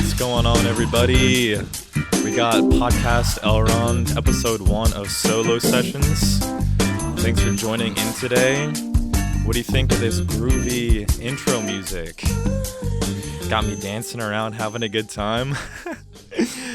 What's going on, everybody? We got Podcast Elrond, episode 1 of Solo Sessions. Thanks for joining in today. What do you think of this groovy intro music? Got me dancing around, having a good time.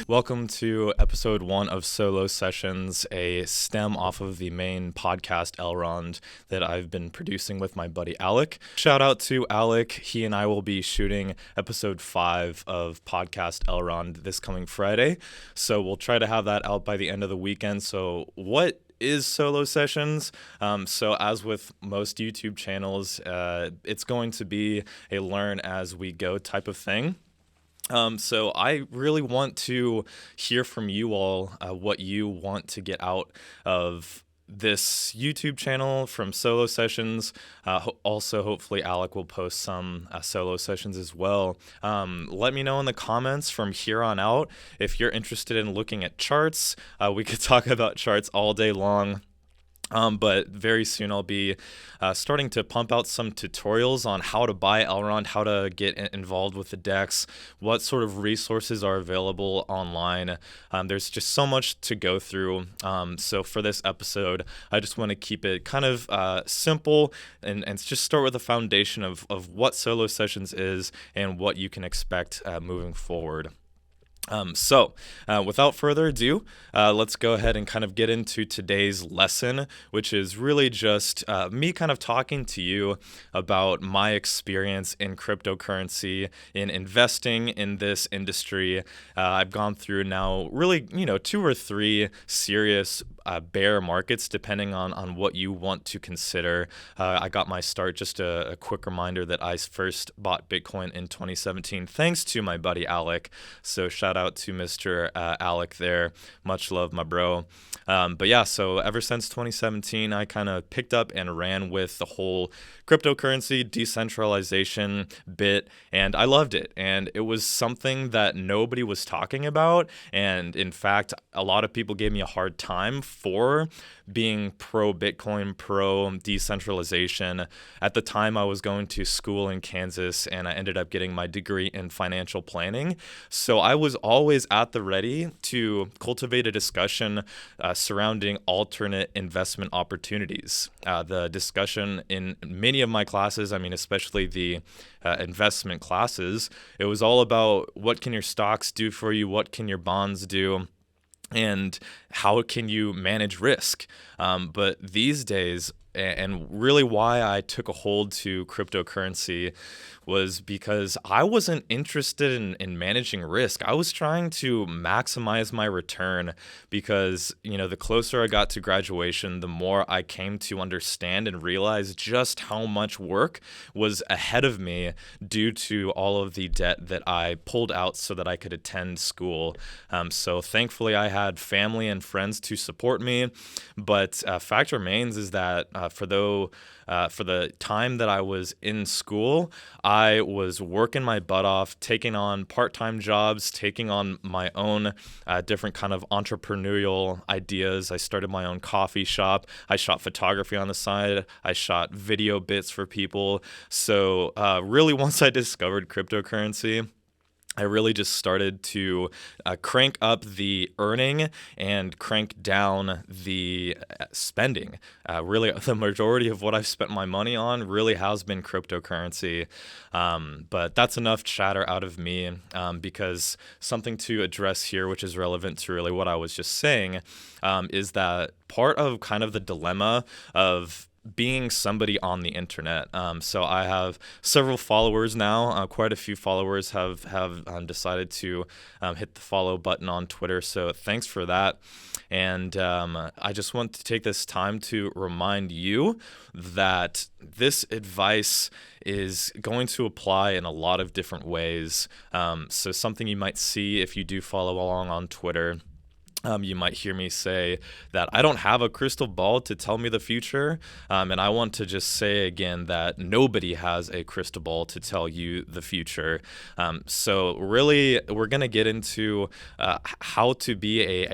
Welcome to episode 1 of Solo Sessions, a stem off of the main Podcast Elrond that I've been producing with my buddy Alec. Shout out to Alec. He and I will be shooting episode 5 of Podcast Elrond this coming Friday. So we'll try to have that out by the end of the weekend. So what is Solo Sessions? So as with most YouTube channels, it's going to be a learn as we go type of thing. So I really want to hear from you all what you want to get out of this YouTube channel from Solo Sessions. Also, hopefully Alec will post some Solo Sessions as well. Let me know in the comments from here on out if you're interested in looking at charts. We could talk about charts all day long. But very soon I'll be starting to pump out some tutorials on how to buy Elrond, how to get involved with the decks, what sort of resources are available online. There's just so much to go through. So for this episode, I just want to keep it kind of simple and just start with the foundation of what Solo Sessions is and what you can expect moving forward. So without further ado, let's go ahead and kind of get into today's lesson, which is really just me kind of talking to you about my experience in cryptocurrency, in investing in this industry. I've gone through now really, 2 or 3 serious bear markets, depending on what you want to consider. I got my start, just a quick reminder that I first bought Bitcoin in 2017, thanks to my buddy Alec. So shout out to Mr. Alec there. Much love, my bro. But yeah, so ever since 2017, I kind of picked up and ran with the whole cryptocurrency decentralization bit, and I loved it. And it was something that nobody was talking about. And in fact, a lot of people gave me a hard time for being pro Bitcoin, pro decentralization. At the time, I was going to school in Kansas, and I ended up getting my degree in financial planning. So I was always at the ready to cultivate a discussion surrounding alternate investment opportunities. The discussion in many of my classes, especially the investment classes, it was all about what can your stocks do for you, what can your bonds do, and how can you manage risk. But these days, and really why I took a hold to cryptocurrency, was because I wasn't interested in managing risk. I was trying to maximize my return because, the closer I got to graduation, the more I came to understand and realize just how much work was ahead of me due to all of the debt that I pulled out so that I could attend school. So thankfully I had family and friends to support me, but fact remains is that for the time that I was in school, I was working my butt off, taking on part-time jobs, taking on my own different kind of entrepreneurial ideas. I started my own coffee shop. I shot photography on the side. I shot video bits for people. So really, once I discovered cryptocurrency, I really just started to crank up the earning and crank down the spending. Really, the majority of what I've spent my money on really has been cryptocurrency. But that's enough chatter out of me because something to address here, which is relevant to really what I was just saying, is that part of kind of the dilemma of being somebody on the internet. So I have several followers now. Quite a few followers have decided to hit the follow button on Twitter. So thanks for that. And I just want to take this time to remind you that this advice is going to apply in a lot of different ways. So something you might see if you do follow along on Twitter. You might hear me say that I don't have a crystal ball to tell me the future. And I want to just say again that nobody has a crystal ball to tell you the future. So really, we're going to get into how to be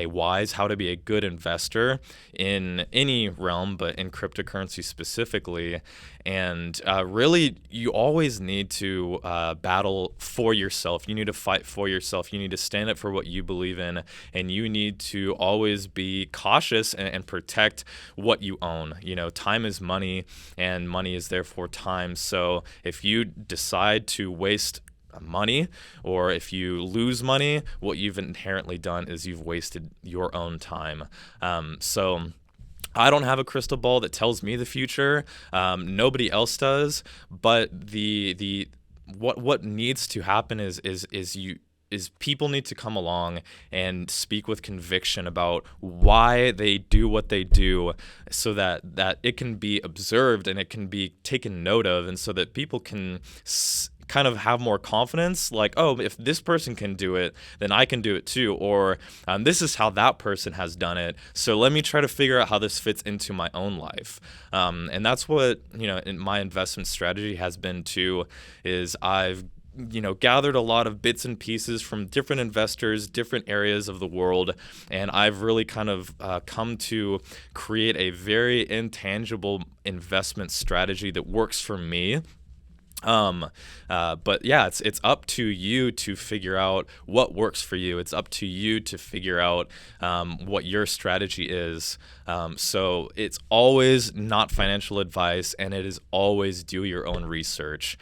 how to be a good investor in any realm, but in cryptocurrency specifically. And really, you always need to battle for yourself. You need to fight for yourself. You need to stand up for what you believe in, and you need to always be cautious and protect what you own. Time is money, and money is therefore time. So if you decide to waste money, or if you lose money, what you've inherently done is you've wasted your own time. So I don't have a crystal ball that tells me the future. Nobody else does. But what needs to happen is people need to come along and speak with conviction about why they do what they do, so that it can be observed and it can be taken note of, and so that people can kind of have more confidence, like, oh, if this person can do it, then I can do it too, or this is how that person has done it, so let me try to figure out how this fits into my own life. And that's what in my investment strategy has been too, is I've gathered a lot of bits and pieces from different investors, different areas of the world, and I've really kind of come to create a very intangible investment strategy that works for me. But yeah, it's up to you to figure out what works for you. It's up to you to figure out what your strategy is. So it's always not financial advice, and it is always do your own research,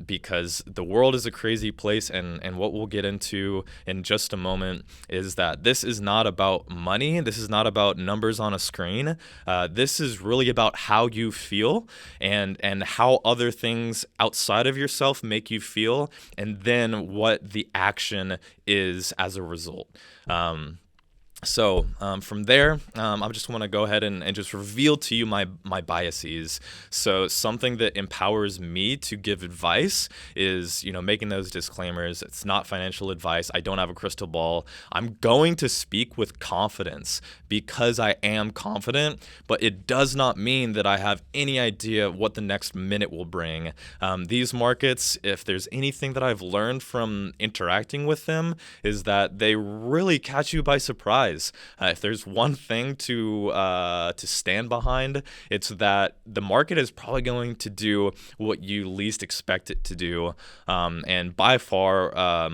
because the world is a crazy place, and what we'll get into in just a moment is that this is not about money. This is not about numbers on a screen. This is really about how you feel and how other things outside of yourself make you feel, and then what the action is as a result. So from there, I just want to go ahead and just reveal to you my biases. So something that empowers me to give advice is, making those disclaimers. It's not financial advice. I don't have a crystal ball. I'm going to speak with confidence because I am confident, but it does not mean that I have any idea what the next minute will bring. These markets, if there's anything that I've learned from interacting with them, is that they really catch you by surprise. If there's one thing to stand behind, it's that the market is probably going to do what you least expect it to do, and by far,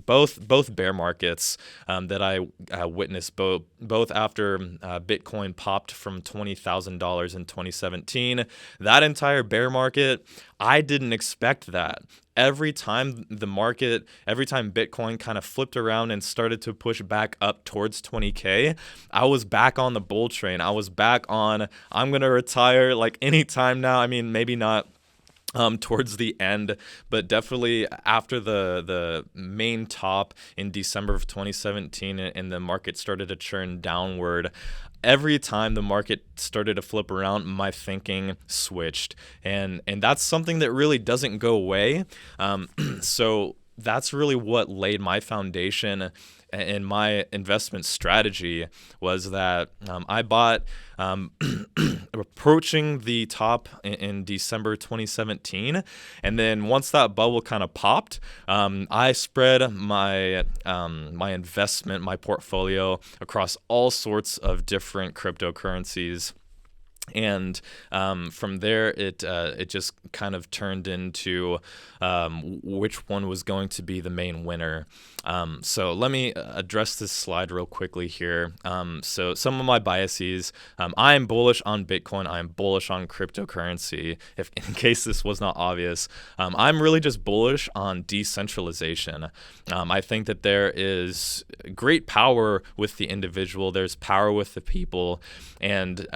both bear markets that I witnessed, both after Bitcoin popped from $20,000 in 2017, that entire bear market, I didn't expect that. Every time Bitcoin kind of flipped around and started to push back up towards 20K, I was back on the bull train. I was back on, I'm going to retire like anytime now. I mean, maybe not towards the end, but definitely after the main top in December of 2017 and the market started to churn downward. Every time the market started to flip around, my thinking switched, and that's something that really doesn't go away. So that's really what laid my foundation in my investment strategy, was that I bought approaching the top in December 2017, and then once that bubble kind of popped, I spread my investment, my portfolio across all sorts of different cryptocurrencies. And from there, it just kind of turned into which one was going to be the main winner. So let me address this slide real quickly here. So some of my biases, I am bullish on Bitcoin. I am bullish on cryptocurrency, if in case this was not obvious. I'm really just bullish on decentralization. I think that there is great power with the individual. There's power with the people. And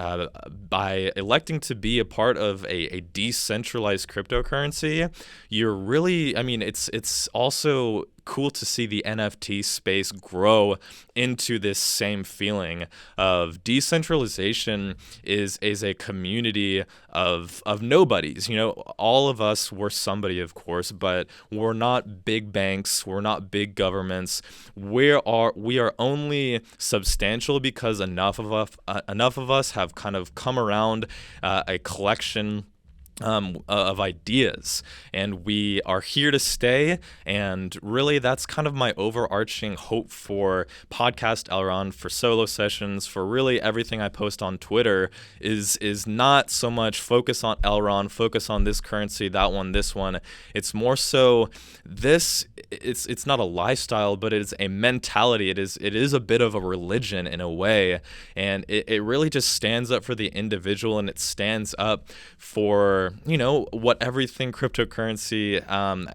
by electing to be a part of a decentralized cryptocurrency, you're really, it's also cool to see the NFT space grow into this same feeling of decentralization is a community of nobodies. All of us were somebody, of course, but we're not big banks, we're not big governments. We are only substantial because enough of us have kind of come around a collection of ideas, and we are here to stay. And really, that's kind of my overarching hope for Podcast Elrond, for solo sessions, for really everything I post on Twitter is not so much focus on Elrond, focus on this currency, that one, this one. It's more so it's not a lifestyle, but it's a mentality. It is a bit of a religion in a way, and it really just stands up for the individual, and it stands up for what everything cryptocurrency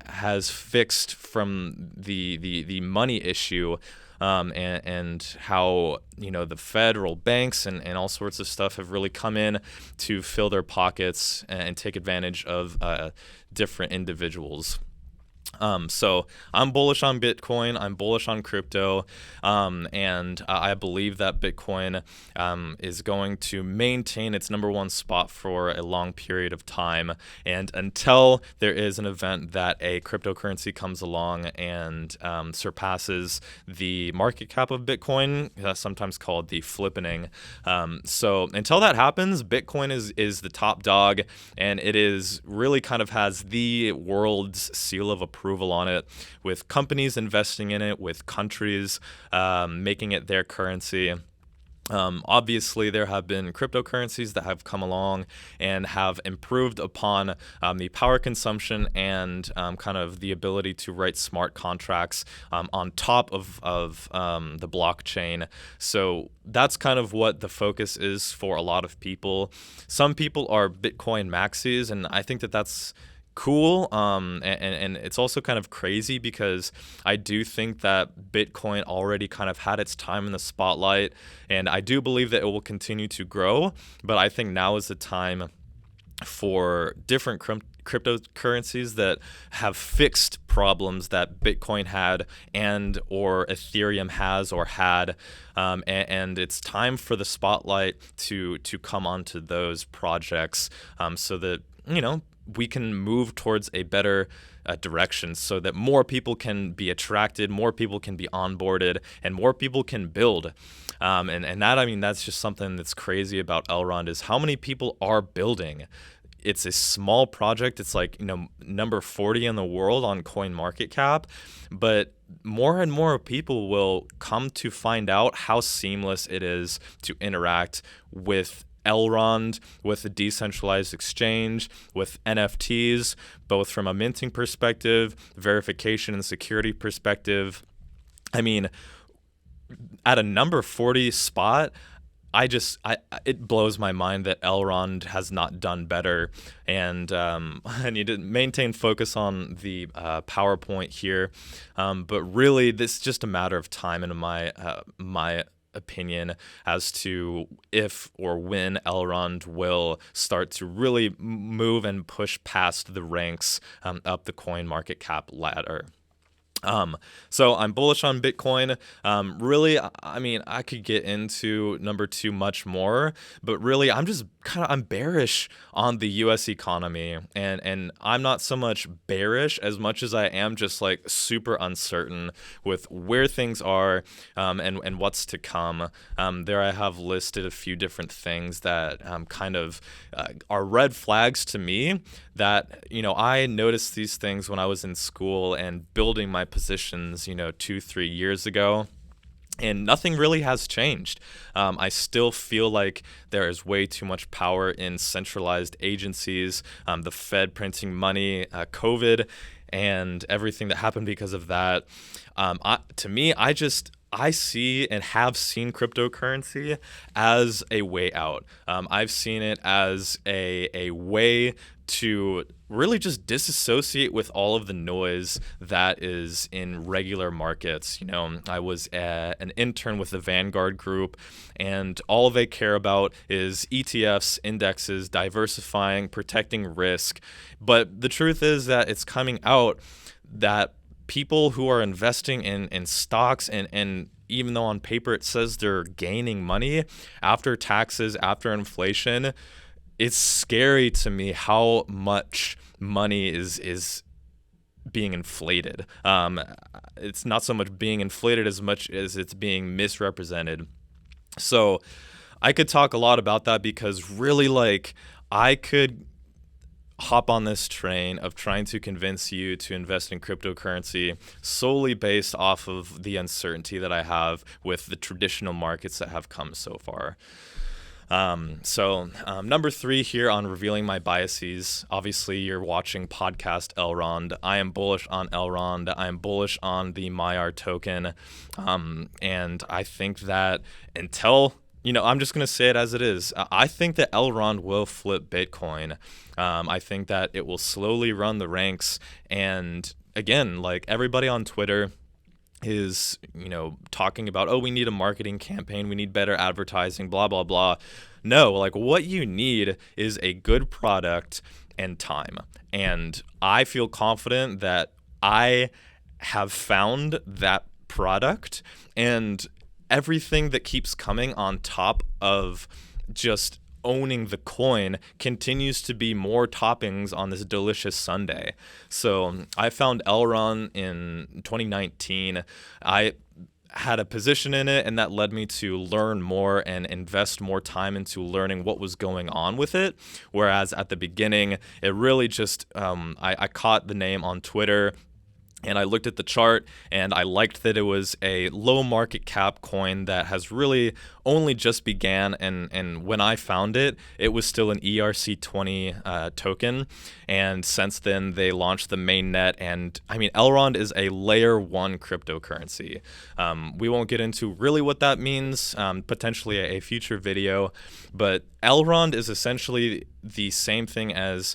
has fixed from the money issue, and how the federal banks and all sorts of stuff have really come in to fill their pockets and take advantage of different individuals. So I'm bullish on Bitcoin. I'm bullish on crypto, and I believe that Bitcoin is going to maintain its number one spot for a long period of time. And until there is an event that a cryptocurrency comes along and surpasses the market cap of Bitcoin, that's sometimes called the flippening. So until that happens, Bitcoin is the top dog, and it is really kind of has the world's seal of approval on it, with companies investing in it, with countries making it their currency. Obviously, there have been cryptocurrencies that have come along and have improved upon the power consumption and kind of the ability to write smart contracts on top of the blockchain. So that's kind of what the focus is for a lot of people. Some people are Bitcoin maxis, and I think that that's cool, and it's also kind of crazy because I do think that Bitcoin already kind of had its time in the spotlight, and I do believe that it will continue to grow, but I think now is the time for different cryptocurrencies that have fixed problems that Bitcoin had and or Ethereum has or had, and it's time for the spotlight to come onto those projects, so that we can move towards a better direction, so that more people can be attracted, more people can be onboarded, and more people can build. And that, that's just something that's crazy about Elrond, is how many people are building. It's a small project. It's like, number 40 in the world on CoinMarketCap, but more and more people will come to find out how seamless it is to interact with Elrond, with a decentralized exchange, with NFTs, both from a minting perspective, verification and security perspective. At a number 40 spot, it blows my mind that Elrond has not done better, and I need to maintain focus on the PowerPoint here, but really this is just a matter of time, in my opinion, as to if or when Elrond will start to really move and push past the ranks up the CoinMarketCap ladder. So I'm bullish on Bitcoin. Really, I could get into number 2 much more, but really I'm bearish on the US economy, and I'm not so much bearish as much as I am just like super uncertain with where things are, and what's to come. There I have listed a few different things that kind of are red flags to me, that I noticed these things when I was in school and building my positions 2-3 years ago, and nothing really has changed. I still feel like there is way too much power in centralized agencies, the Fed printing money, COVID, and everything that happened because of that. I see and have seen cryptocurrency as a way out. I've seen it as a way to really just disassociate with all of the noise that is in regular markets. I was an intern with the Vanguard Group, and all they care about is ETFs, indexes, diversifying, protecting risk. But the truth is that it's coming out that people who are investing in stocks, and even though on paper it says they're gaining money after taxes, after inflation, it's scary to me how much money is being inflated. It's not so much being inflated as much as it's being misrepresented. So I could talk a lot about that, because really, I could hop on this train of trying to convince you to invest in cryptocurrency solely based off of the uncertainty that I have with the traditional markets that have come so far. Number 3 here on revealing my biases. Obviously, you're watching Podcast Elrond. I am bullish on Elrond. I am bullish on the MyR token. And I think that until, I'm just going to say it as it is. I think that Elrond will flip Bitcoin. I think that it will slowly run the ranks. And again, like everybody on Twitter is, talking about, we need a marketing campaign, we need better advertising, blah, blah, blah. No, like what you need is a good product and time. And I feel confident that I have found that product, and everything that keeps coming on top of just owning the coin continues to be more toppings on this delicious sundae. So I found Elrond in 2019. I had a position in it, and that led me to learn more and invest more time into learning what was going on with it. Whereas at the beginning, it really just, I caught the name on Twitter, and I looked at the chart, and I liked that it was a low market cap coin that has really only just began. And when I found it, it was still an ERC20 token. And since then, they launched the mainnet. And I mean, Elrond is a layer 1 cryptocurrency. We won't get into really what that means, potentially a future video. But Elrond is essentially the same thing as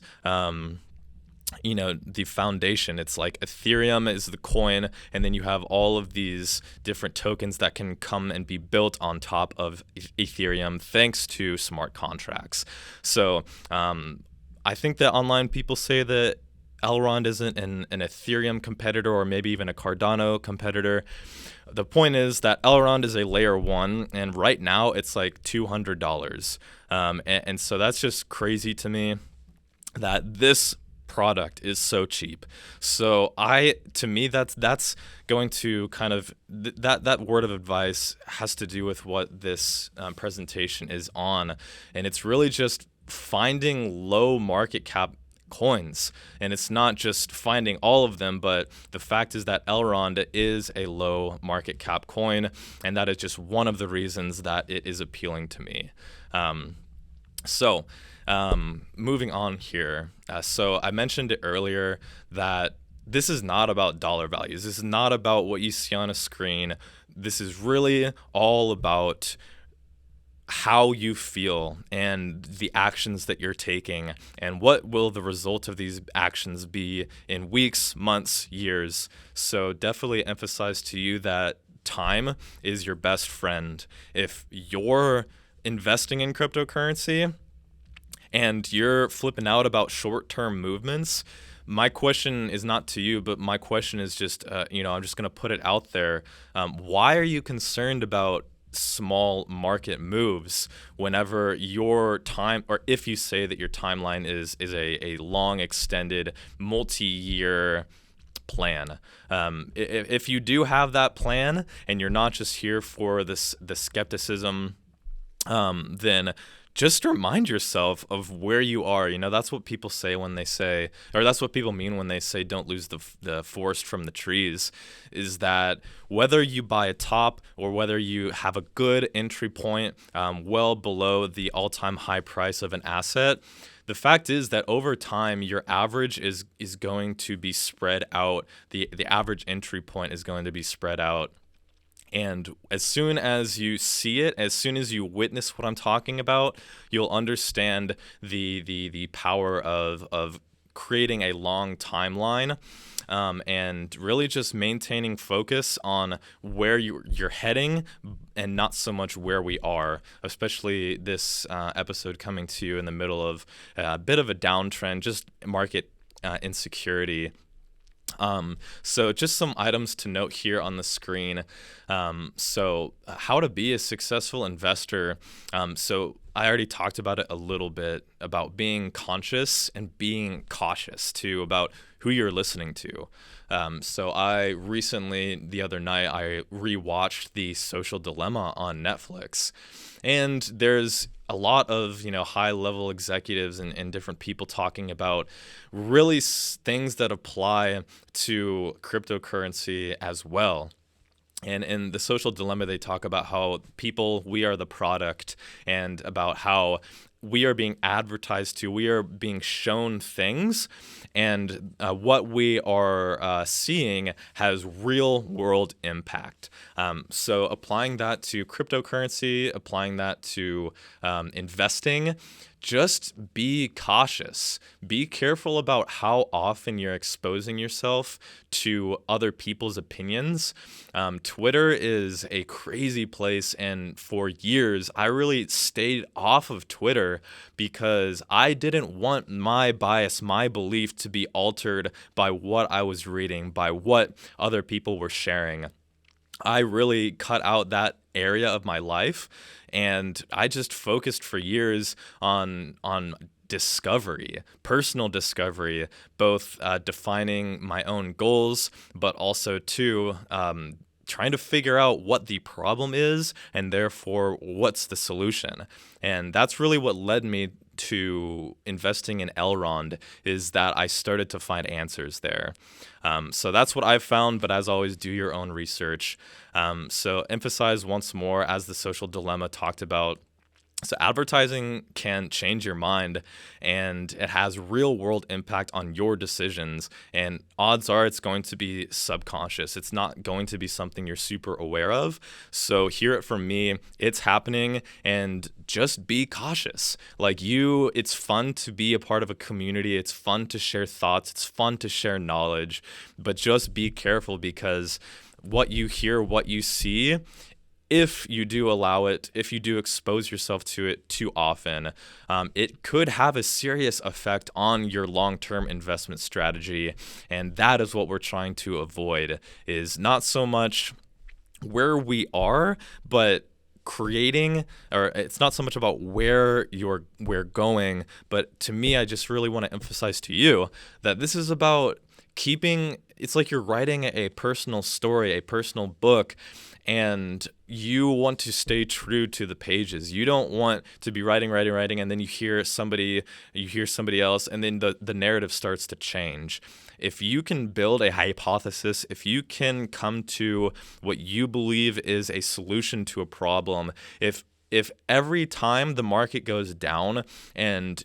the foundation. It's like Ethereum is the coin, and then you have all of these different tokens that can come and be built on top of Ethereum thanks to smart contracts. So I think that online people say that Elrond isn't an Ethereum competitor, or maybe even a Cardano competitor. The point is that Elrond is a layer 1, and right now it's like $200. And so that's just crazy to me that this product is so cheap. So to me, that's going to kind of that word of advice has to do with what this presentation is on, and it's really just finding low market cap coins. And it's not just finding all of them, but the fact is that Elrond is a low market cap coin, and that is just one of the reasons that it is appealing to me. Moving on here. So I mentioned it earlier that this is not about dollar values. This is not about what you see on a screen. This is really all about how you feel and the actions that you're taking, and what will the result of these actions be in weeks, months, years. So definitely emphasize to you that time is your best friend. If you're investing in cryptocurrency and you're flipping out about short-term movements, my question is not to you, but my question is just, I'm just going to put it out there. Why are you concerned about small market moves whenever your time, or if you say that your timeline is a long, extended, multi-year plan? If you do have that plan and you're not just here for the skepticism, then just remind yourself of where you are. That's what people say when they say, or that's what people mean when they say don't lose the forest from the trees, is that whether you buy a top or whether you have a good entry point well below the all-time high price of an asset, the fact is that over time, your average is going to be spread out. The average entry point is going to be spread out. And as soon as you see it, as soon as you witness what I'm talking about, you'll understand the power of creating a long timeline, and really just maintaining focus on where you're heading and not so much where we are, especially this episode coming to you in the middle of a bit of a downtrend, just market insecurity. So just some items to note here on the screen. So how to be a successful investor. So I already talked about it a little bit, about being conscious and being cautious too, about who you're listening to. So I recently, the other night, I rewatched The Social Dilemma on Netflix, and there's a lot of, high-level executives and different people talking about really things that apply to cryptocurrency as well. And in The Social Dilemma, they talk about how we are the product, and about how we are being advertised to, we are being shown things, and what we are seeing has real world impact. So applying that to cryptocurrency, applying that to investing, just be cautious. Be careful about how often you're exposing yourself to other people's opinions. Twitter is a crazy place, and for years, I really stayed off of Twitter because I didn't want my bias, my belief to be altered by what I was reading, by what other people were sharing. I really cut out that area of my life, and I just focused for years on discovery, personal discovery, both defining my own goals, but also too trying to figure out what the problem is, and therefore what's the solution. And that's really what led me to investing in Elrond, is that I started to find answers there. So that's what I've found, but as always, do your own research. So emphasize once more, as The Social Dilemma talked about, so advertising can change your mind, and it has real world impact on your decisions, and odds are it's going to be subconscious. It's not going to be something you're super aware of. So hear it from me, it's happening, and just be cautious. It's fun to be a part of a community. It's fun to share thoughts. It's fun to share knowledge, but just be careful, because what you hear, what you see, if you do allow it, if you do expose yourself to it too often, it could have a serious effect on your long-term investment strategy. And that is what we're trying to avoid, is not so much where we are, but it's not so much about where we're going, but to me, I just really want to emphasize to you that this is about it's like you're writing a personal story, a personal book, and you want to stay true to the pages. You don't want to be writing, and then you hear somebody else, and then the narrative starts to change. If you can build a hypothesis, if you can come to what you believe is a solution to a problem, if every time the market goes down and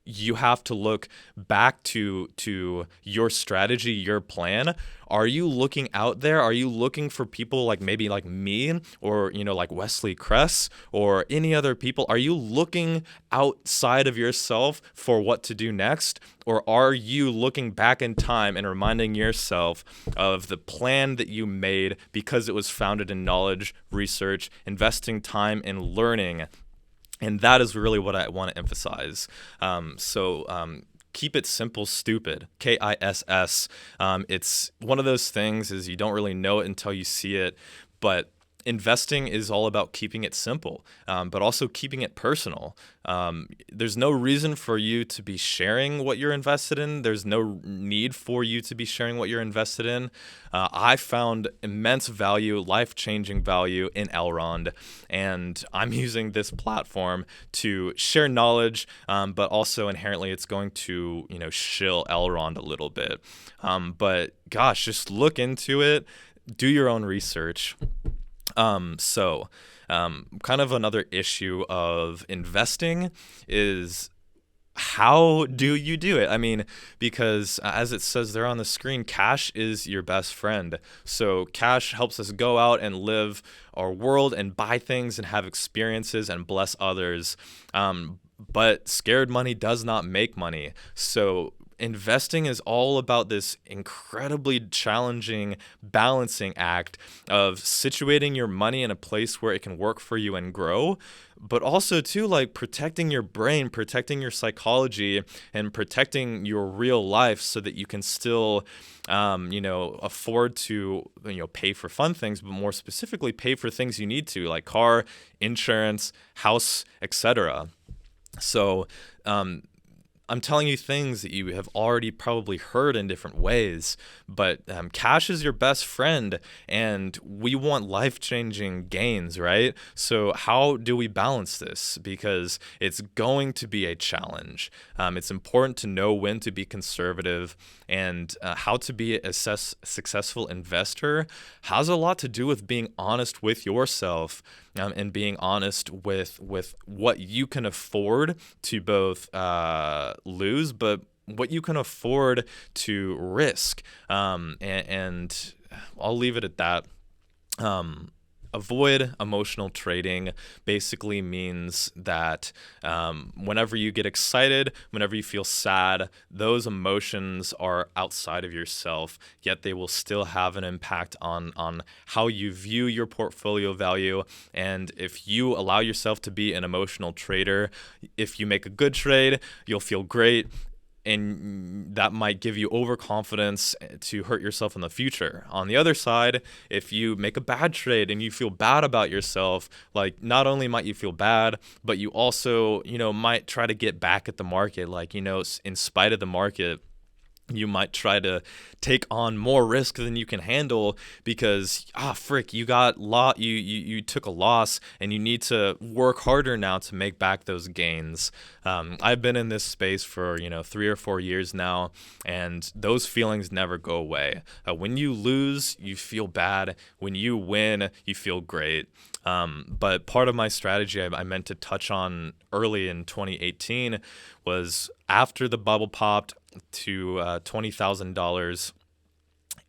you have to look back to your strategy, your plan, are you looking out there? Are you looking for people like maybe like me, or like Wesley Kress, or any other people? Are you looking outside of yourself for what to do next? Or are you looking back in time and reminding yourself of the plan that you made because it was founded in knowledge, research, investing time in learning? And that is really what I want to emphasize. Keep it simple, stupid. KISS. It's one of those things is you don't really know it until you see it, but investing is all about keeping it simple, but also keeping it personal. There's no reason for you to be sharing what you're invested in. There's no need for you to be sharing what you're invested in. I found immense value, life-changing value in Elrond, and I'm using this platform to share knowledge, but also inherently it's going to, shill Elrond a little bit. But gosh, just look into it, do your own research. Kind of another issue of investing is, how do you do it? I mean, because as it says there on the screen, cash is your best friend. So cash helps us go out and live our world and buy things and have experiences and bless others. But scared money does not make money. So investing is all about this incredibly challenging balancing act of situating your money in a place where it can work for you and grow, but also too, like, protecting your brain, protecting your psychology, and protecting your real life so that you can still afford to pay for fun things, but more specifically pay for things you need to, like car, insurance, house, etc. So I'm telling you things that you have already probably heard in different ways, but cash is your best friend, and we want life-changing gains, right? So how do we balance this? Because it's going to be a challenge. It's important to know when to be conservative, and how to be a successful investor has a lot to do with being honest with yourself, and being honest with what you can afford to both lose, but what you can afford to risk. And I'll leave it at that. Avoid emotional trading basically means that whenever you get excited, whenever you feel sad, those emotions are outside of yourself, yet they will still have an impact on how you view your portfolio value. And if you allow yourself to be an emotional trader, if you make a good trade, you'll feel great. And that might give you overconfidence to hurt yourself in the future. On the other side, if you make a bad trade and you feel bad about yourself, like not only might you feel bad, but you also, might try to get back at the market. Like, in spite of the market, you might try to take on more risk than you can handle because you took a loss and you need to work harder now to make back those gains. I've been in this space for 3 or 4 years now, and those feelings never go away. When you lose, you feel bad. When you win, you feel great. But part of my strategy I meant to touch on early in 2018 was after the bubble popped to $20,000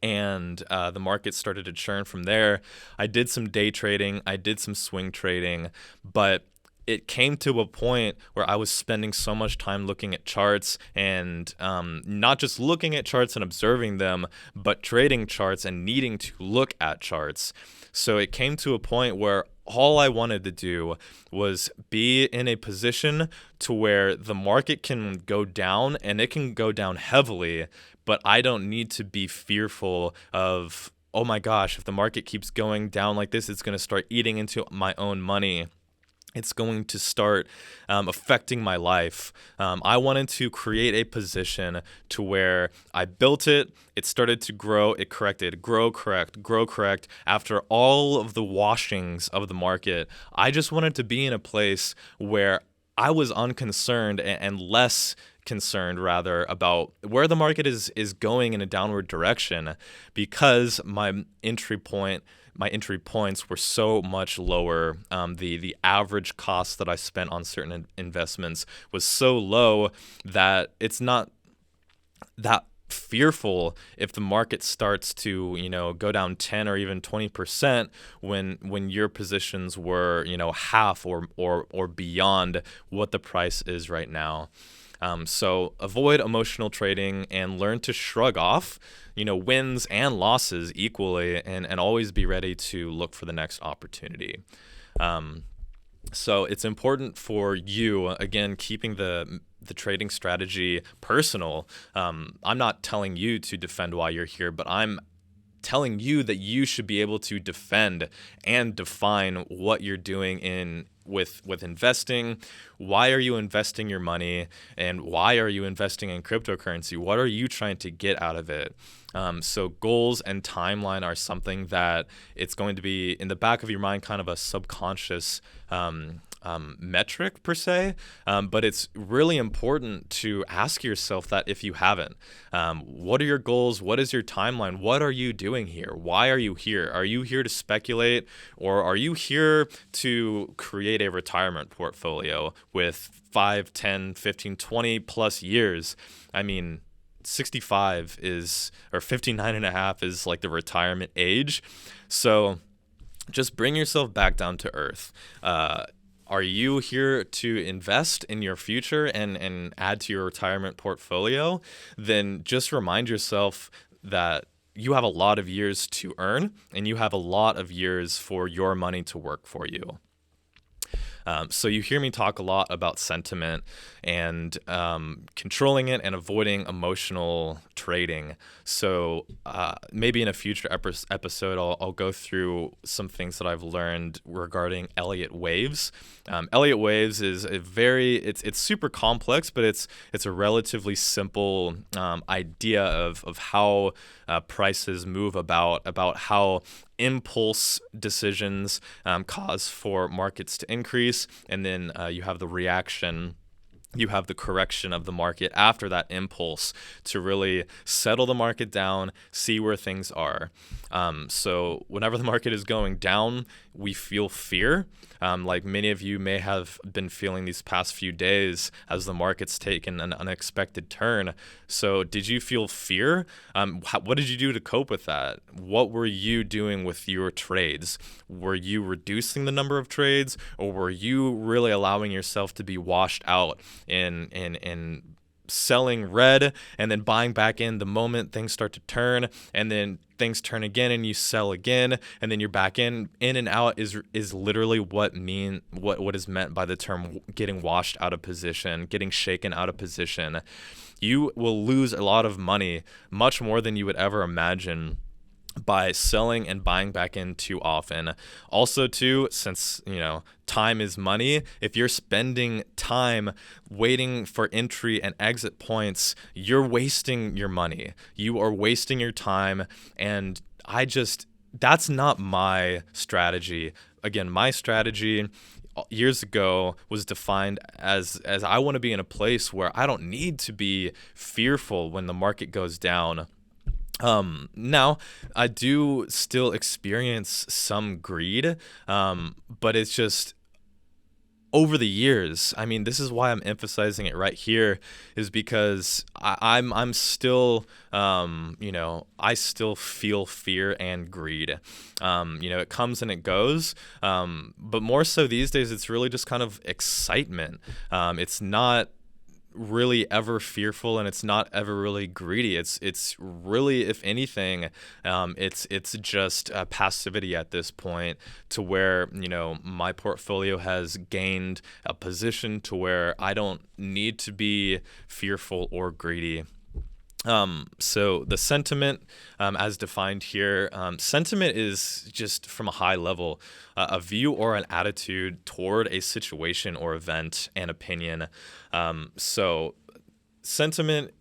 and the market started to churn from there. I did some day trading, I did some swing trading, but it came to a point where I was spending so much time looking at charts and not just looking at charts and observing them, but trading charts and needing to look at charts. So it came to a point where all I wanted to do was be in a position to where the market can go down, and it can go down heavily, but I don't need to be fearful of, oh my gosh, if the market keeps going down like this, it's going to start eating into my own money. It's going to start affecting my life. I wanted to create a position to where I built it, it started to grow, it corrected, grow, correct. After all of the washings of the market, I just wanted to be in a place where I was unconcerned and less concerned rather about where the market is going in a downward direction, because my entry points were so much lower. The average cost that I spent on certain investments was so low that it's not that fearful if the market starts to go down 10 or even 20% when your positions were half or beyond what the price is right now. So avoid emotional trading and learn to shrug off wins and losses equally, and always be ready to look for the next opportunity. So it's important for you, again, keeping the trading strategy personal. I'm not telling you to defend why you're here, but I'm telling you that you should be able to defend and define what you're doing with investing. Why are you investing your money, and why are you investing in cryptocurrency? What are you trying to get out of it? So goals and timeline are something that it's going to be in the back of your mind, kind of a subconscious metric per se, but it's really important to ask yourself that if you haven't. What are your goals? What is your timeline? What are you doing here? Why are you here? Are you here to speculate, or are you here to create a retirement portfolio with 5, 10, 15, 20 plus years? I mean, 65 or 59 and a half is like the retirement age. So just bring yourself back down to earth. Are you here to invest in your future and add to your retirement portfolio? Then just remind yourself that you have a lot of years to earn, and you have a lot of years for your money to work for you. So you hear me talk a lot about sentiment and controlling it and avoiding emotional trading. So maybe in a future episode, I'll go through some things that I've learned regarding Elliott Waves. Elliott Waves is it's super complex, but it's a relatively simple idea of how prices move about how impulse decisions cause for markets to increase, and then you have the reaction. You have the correction of the market after that impulse to really settle the market down, see where things are. So whenever the market is going down, we feel fear. Like many of you may have been feeling these past few days as the market's taken an unexpected turn. So did you feel fear? What did you do to cope with that? What were you doing with your trades? Were you reducing the number of trades, or were you really allowing yourself to be washed out in selling red and then buying back in the moment things start to turn, and then things turn again and you sell again, and then you're back in and out is literally what is meant by the term getting washed out of position, getting shaken out of position. You will lose a lot of money, much more than you would ever imagine, by selling and buying back in too often. Also too, since time is money, if you're spending time waiting for entry and exit points, you're wasting your money. You are wasting your time, and that's not my strategy. Again, my strategy years ago was defined as I want to be in a place where I don't need to be fearful when the market goes down. Now, I do still experience some greed, but it's just over the years. I mean, this is why I'm emphasizing it right here, is because I'm still, I still feel fear and greed. It comes and it goes, but more so these days, it's really just kind of excitement. It's not really ever fearful, and it's not ever really greedy. It's really, if anything, it's just passivity at this point, to where my portfolio has gained a position to where I don't need to be fearful or greedy. So the sentiment, as defined here, sentiment is just from a high level, a view or an attitude toward a situation or event and opinion. So sentiment,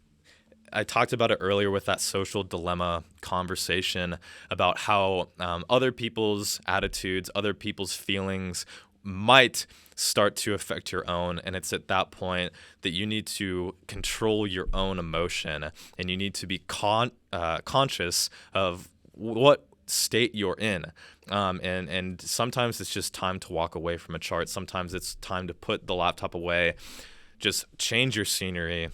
I talked about it earlier with that social dilemma conversation about how other people's attitudes, other people's feelings might start to affect your own, and it's at that point that you need to control your own emotion, and you need to be conscious of what state you're in, and sometimes it's just time to walk away from a chart. Sometimes it's time to put the laptop away, just change your scenery.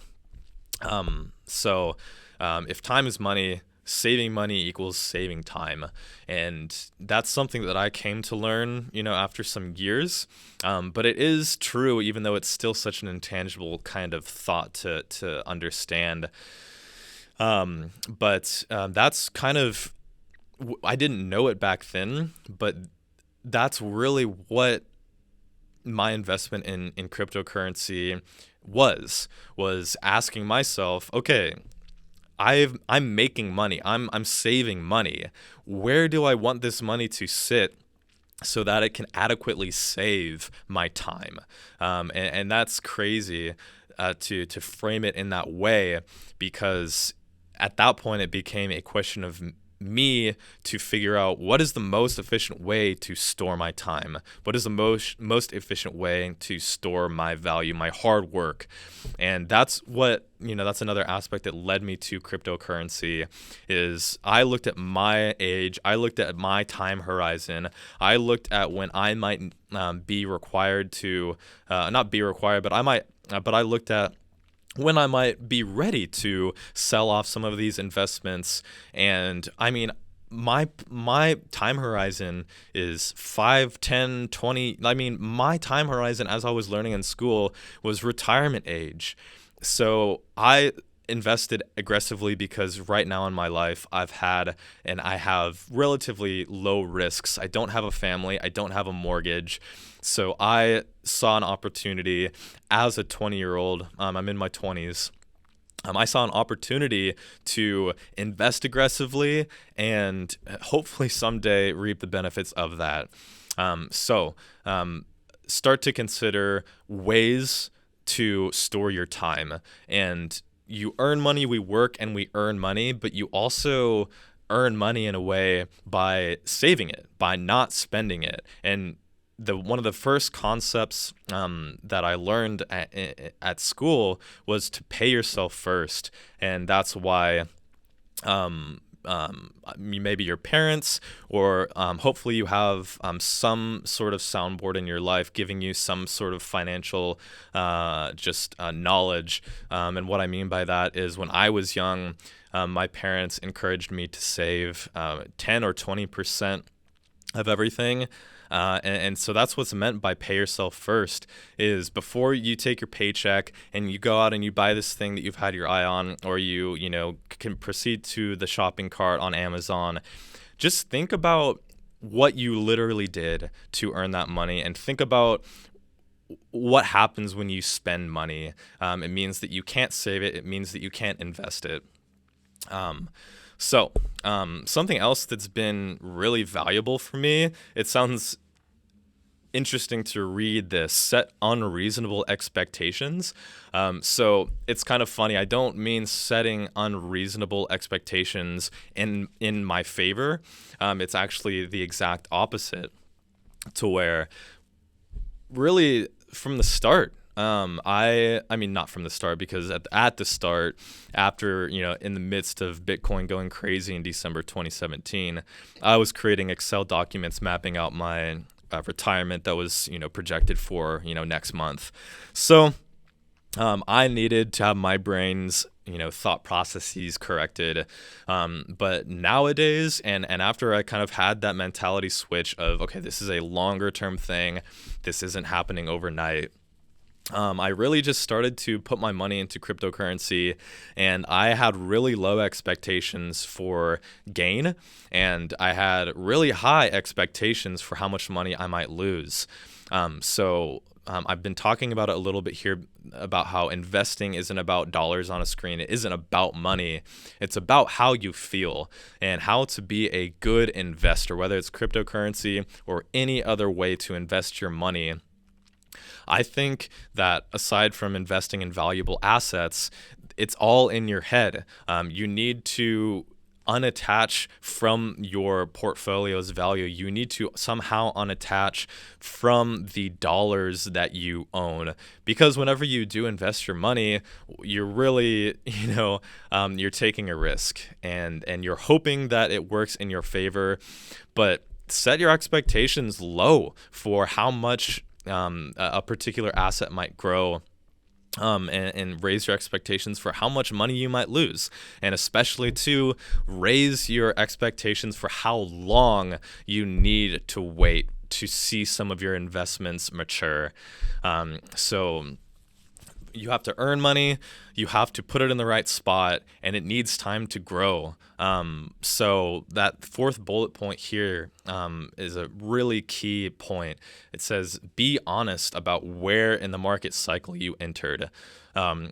So if time is money, saving money equals saving time. And that's something that I came to learn, after some years. But it is true, even though it's still such an intangible kind of thought to understand. But that's kind of, I didn't know it back then, but that's really what my investment in cryptocurrency was asking myself, okay, I'm making money. I'm saving money. Where do I want this money to sit so that it can adequately save my time? And that's crazy to frame it in that way, because at that point it became a question of me to figure out what is the most efficient way to store my time, what is the most efficient way to store my value, my hard work. And that's what, that's another aspect that led me to cryptocurrency. Is I looked at my age, I looked at my time horizon, I looked at when I might be required to not be required, but I looked at when I might be ready to sell off some of these investments. And I mean, my time horizon is 5, 10, 20. I mean, my time horizon as I was learning in school was retirement age. So invested aggressively because right now in my life I have relatively low risks. I don't have a family. I don't have a mortgage. So I saw an opportunity as a 20-year-old. I'm in my 20s. I saw an opportunity to invest aggressively and hopefully someday reap the benefits of that. Start to consider ways to store your time. And you earn money, we work and we earn money, but you also earn money in a way by saving it, by not spending it. And one of the first concepts that I learned at school was to pay yourself first. And that's why maybe your parents or hopefully you have some sort of soundboard in your life giving you some sort of financial knowledge. And what I mean by that is when I was young, my parents encouraged me to save 10 or 20% of everything. And so that's what's meant by pay yourself first, is before you take your paycheck and you go out and you buy this thing that you've had your eye on, or you can proceed to the shopping cart on Amazon, just think about what you literally did to earn that money and think about what happens when you spend money. It means that you can't save it. It means that you can't invest it. Something else that's been really valuable for me, it sounds interesting to read this, set unreasonable expectations. So it's kind of funny. I don't mean setting unreasonable expectations in my favor. It's actually the exact opposite, to where really from the start, I mean, not from the start, because at the start, after, in the midst of Bitcoin going crazy in December 2017, I was creating Excel documents mapping out my retirement that was, projected for, next month. So I needed to have my brain's, thought processes corrected. But nowadays, and after I kind of had that mentality switch of, okay, this is a longer term thing, this isn't happening overnight, I really just started to put my money into cryptocurrency, and I had really low expectations for gain, and I had really high expectations for how much money I might lose. I've been talking about it a little bit here about how investing isn't about dollars on a screen. It isn't about money. It's about how you feel and how to be a good investor, whether it's cryptocurrency or any other way to invest your money. I think that aside from investing in valuable assets, it's all in your head. You need to unattach from your portfolio's value. You need to somehow unattach from the dollars that you own, because whenever you do invest your money, you're really, you're taking a risk and you're hoping that it works in your favor, but set your expectations low for how much a particular asset might grow, and raise your expectations for how much money you might lose, and especially to raise your expectations for how long you need to wait to see some of your investments mature. So you have to earn money, you have to put it in the right spot, and it needs time to grow. So that fourth bullet point here is a really key point. It says, be honest about where in the market cycle you entered.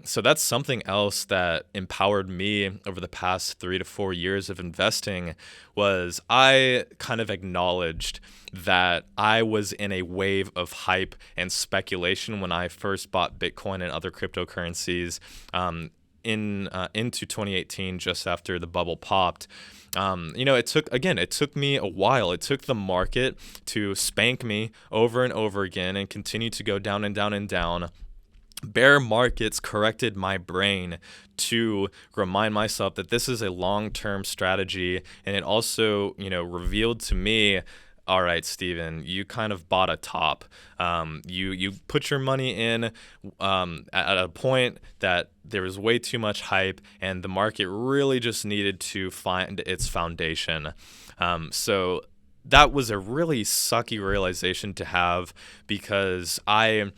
So that's something else that empowered me over the past 3 to 4 years of investing, was I kind of acknowledged that I was in a wave of hype and speculation when I first bought Bitcoin and other cryptocurrencies into 2018, just after the bubble popped. It took me a while. It took the market to spank me over and over again and continue to go down and down and down. Bear markets corrected my brain to remind myself that this is a long-term strategy, and it also, revealed to me, all right, Steven, you kind of bought a top. You put your money in at a point that there was way too much hype, and the market really just needed to find its foundation. So that was a really sucky realization to have, because I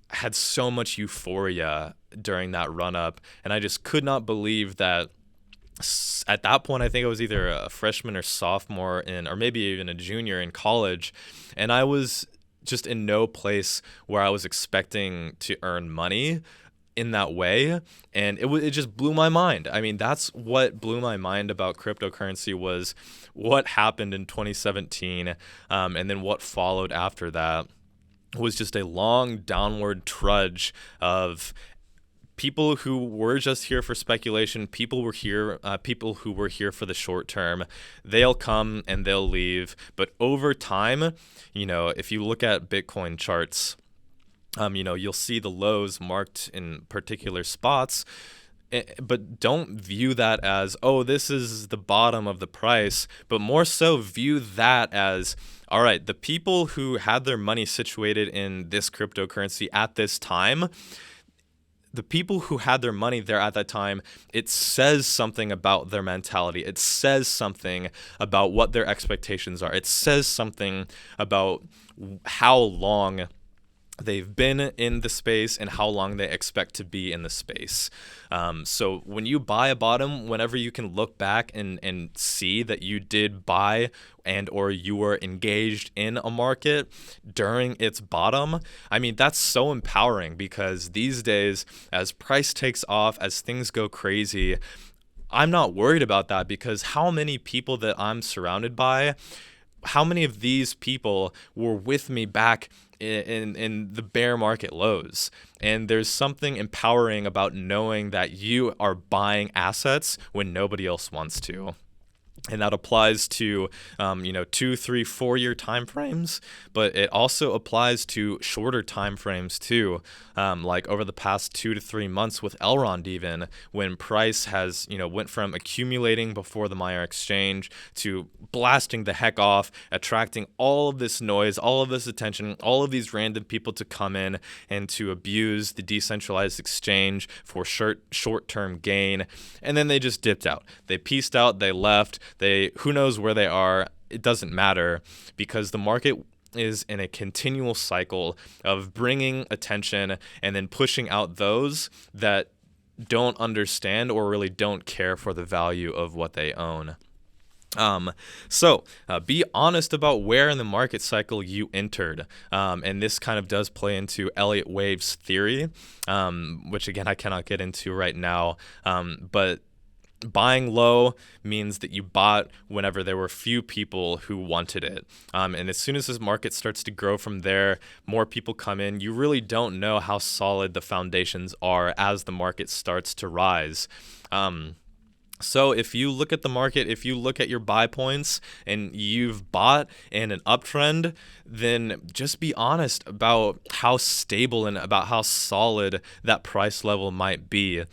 had so much euphoria during that run up. And I just could not believe that at that point, I think I was either a freshman or sophomore or maybe even a junior in college. And I was just in no place where I was expecting to earn money in that way. And it just blew my mind. I mean, that's what blew my mind about cryptocurrency was what happened in 2017. And then what followed after that was just a long downward trudge of people who were just here for speculation, people who were here for the short term. They'll come and they'll leave. But over time, if you look at Bitcoin charts, you'll see the lows marked in particular spots, but don't view that as, oh, this is the bottom of the price, but more so view that as, all right, the people who had their money situated in this cryptocurrency at this time, the people who had their money there at that time, it says something about their mentality. It says something about what their expectations are. It says something about how long they've been in the space and how long they expect to be in the space. So when you buy a bottom, whenever you can look back and see that you did buy and or you were engaged in a market during its bottom, I mean, that's so empowering because these days, as price takes off, as things go crazy, I'm not worried about that because how many people that I'm surrounded by, how many of these people were with me back in the bear market lows? And there's something empowering about knowing that you are buying assets when nobody else wants to. And that applies to, 2, 3, 4 year time frames, but it also applies to shorter time frames too. Like over the past 2 to 3 months with Elrond, even when price has, went from accumulating before the Maya exchange to blasting the heck off, attracting all of this noise, all of this attention, all of these random people to come in and to abuse the decentralized exchange for short-term gain. And then they just dipped out. They peaced out, they left. Who knows where they are? It doesn't matter because the market is in a continual cycle of bringing attention and then pushing out those that don't understand or really don't care for the value of what they own. So be honest about where in the market cycle you entered. And this kind of does play into Elliott Waves theory, which again, I cannot get into right now. But buying low means that you bought whenever there were few people who wanted it. And as soon as this market starts to grow from there, more people come in. You really don't know how solid the foundations are as the market starts to rise. So if you look at the market, if you look at your buy points and you've bought in an uptrend, then just be honest about how stable and about how solid that price level might be.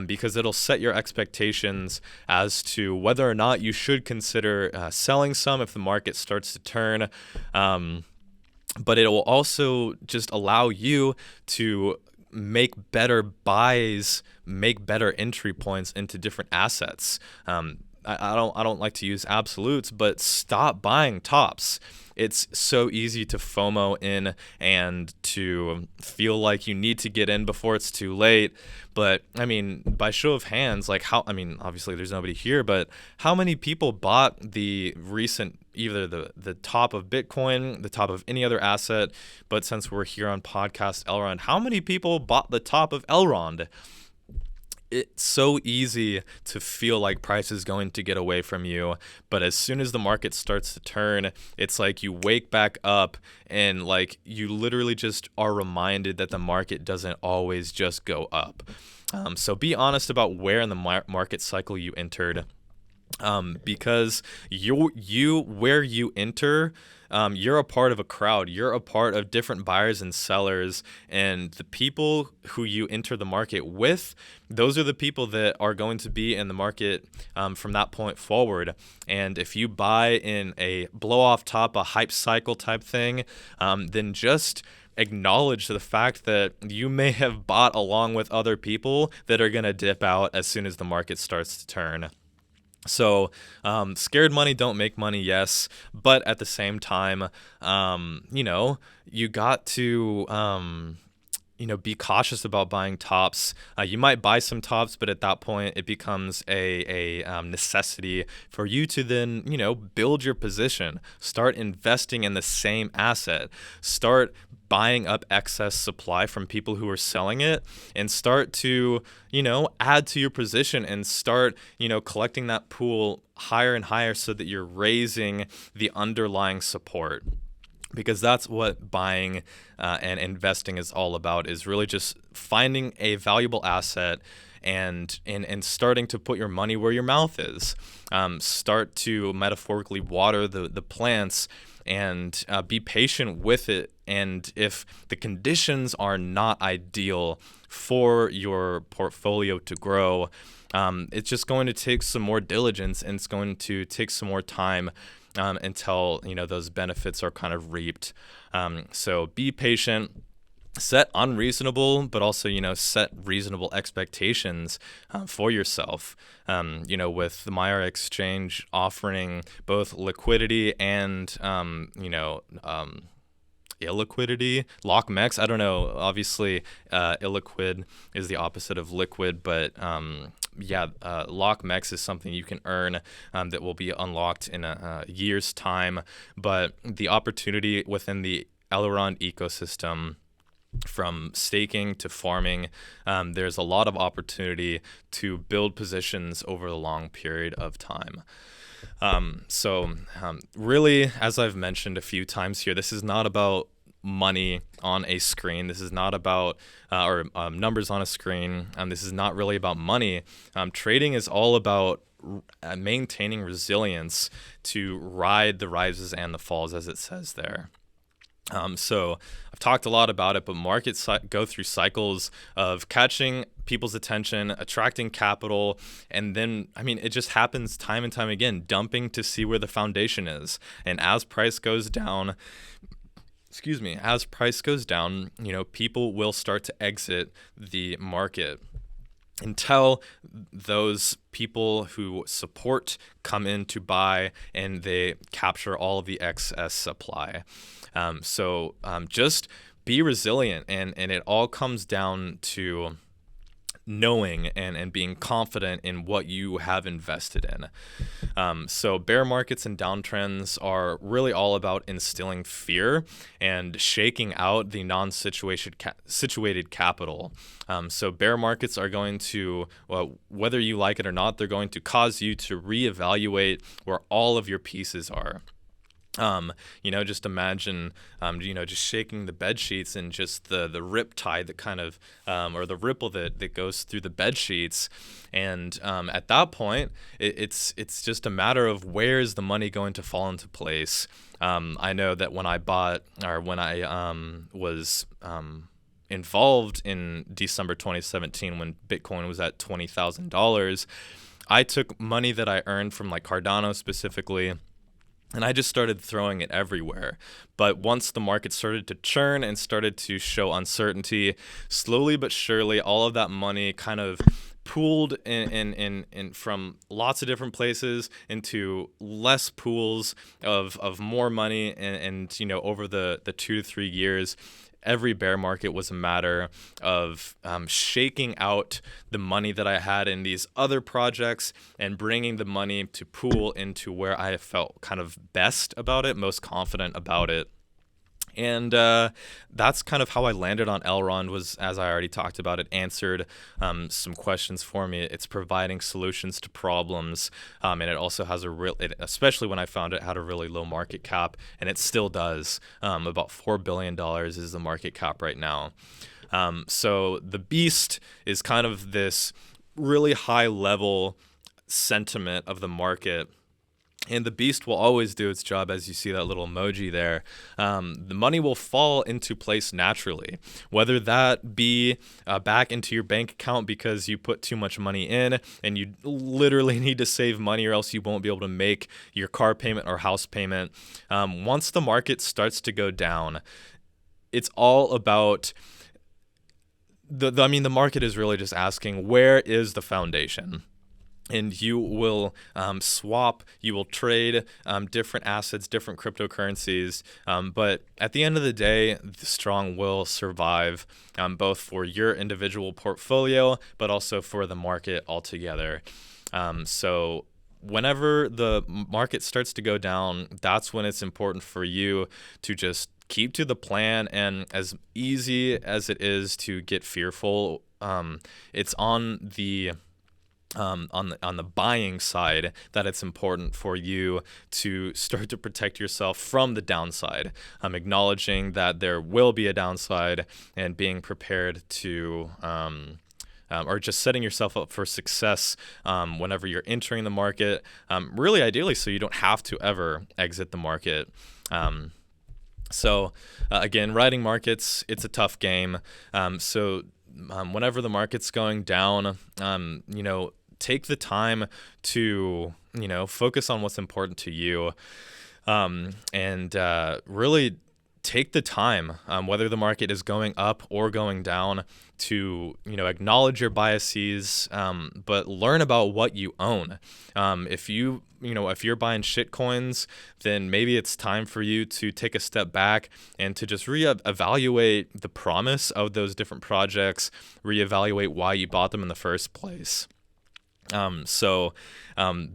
Because it'll set your expectations as to whether or not you should consider selling some if the market starts to turn. But it will also just allow you to make better buys, make better entry points into different assets. I don't like to use absolutes, but stop buying tops. It's so easy to FOMO in and to feel like you need to get in before it's too late. But I mean, by show of hands, obviously there's nobody here, but how many people bought the recent, either the top of Bitcoin, the top of any other asset, but since we're here on Podcast Elrond, how many people bought the top of Elrond? It's so easy to feel like price is going to get away from you, but as soon as the market starts to turn, it's like you wake back up and like you literally just are reminded that the market doesn't always just go up. So be honest about where in the market cycle you entered, because where you enter, you're a part of a crowd. You're a part of different buyers and sellers, and the people who you enter the market with, those are the people that are going to be in the market from that point forward. And if you buy in a blow-off top, a hype cycle type thing, then just acknowledge the fact that you may have bought along with other people that are going to dip out as soon as the market starts to turn. So scared money don't make money, yes, but at the same time, you got to be cautious about buying tops. You might buy some tops, but at that point, it becomes a necessity for you to then, build your position, start investing in the same asset, start buying up excess supply from people who are selling it, and start to, add to your position and start, collecting that pool higher and higher so that you're raising the underlying support. Because that's what buying and investing is all about, is really just finding a valuable asset and starting to put your money where your mouth is. Start to metaphorically water the plants and be patient with it. And if the conditions are not ideal for your portfolio to grow, it's just going to take some more diligence, and it's going to take some more time until those benefits are kind of reaped. So be patient. Set unreasonable, but also, set reasonable expectations for yourself. With the Meyer Exchange offering both liquidity and, illiquidity, LockMex. I don't know. Obviously, illiquid is the opposite of liquid, but LockMex is something you can earn that will be unlocked in a year's time. But the opportunity within the Elrond ecosystem, from staking to farming, there's a lot of opportunity to build positions over a long period of time. Really, as I've mentioned a few times here, this is not about money on a screen. This is not about numbers on a screen. This is not really about money. Trading is all about maintaining resilience to ride the rises and the falls, as it says there. So I've talked a lot about it, but markets go through cycles of catching people's attention, attracting capital, and then, it just happens time and time again, dumping to see where the foundation is. And as price goes down, people will start to exit the market until those people who support come in to buy and they capture all of the excess supply. Just be resilient, and it all comes down to knowing and being confident in what you have invested in. So bear markets and downtrends are really all about instilling fear and shaking out the situated capital. So bear markets are going to, whether you like it or not, they're going to cause you to reevaluate where all of your pieces are. Just imagine, just shaking the bed sheets and just the rip tide that kind of, or the ripple that goes through the bed sheets. And at that point, it's just a matter of where is the money going to fall into place. I know that when I was involved in December 2017, when Bitcoin was at $20,000, I took money that I earned from Cardano specifically, and I just started throwing it everywhere. But once the market started to churn and started to show uncertainty, slowly but surely, all of that money kind of pooled in from lots of different places into less pools of more money. And over the 2 to 3 years, every bear market was a matter of shaking out the money that I had in these other projects and bringing the money to pool into where I felt kind of best about it, most confident about it. And that's kind of how I landed on Elrond. Was, as I already talked about, it answered some questions for me. It's providing solutions to problems, and it also has especially when I found it, had a really low market cap, and it still does. About $4 billion is the market cap right now. So the beast is kind of this really high level sentiment of the market. And the beast will always do its job, as you see that little emoji there. The money will fall into place naturally, whether that be back into your bank account because you put too much money in and you literally need to save money or else you won't be able to make your car payment or house payment. Once the market starts to go down, it's all about the market is really just asking, where is the foundation? and you will swap, you will trade different assets, different cryptocurrencies. But at the end of the day, the strong will survive, both for your individual portfolio, but also for the market altogether. So whenever the market starts to go down, that's when it's important for you to just keep to the plan. And as easy as it is to get fearful, it's on the buying side that it's important for you to start to protect yourself from the downside, acknowledging that there will be a downside and being prepared to or just setting yourself up for success whenever you're entering the market, really ideally so you don't have to ever exit the market. So again, riding markets, it's a tough game. Whenever the market's going down, take the time to, focus on what's important to you, and really take the time, whether the market is going up or going down, to, acknowledge your biases, but learn about what you own. If you're buying shit coins, then maybe it's time for you to take a step back and to just reevaluate the promise of those different projects, reevaluate why you bought them in the first place.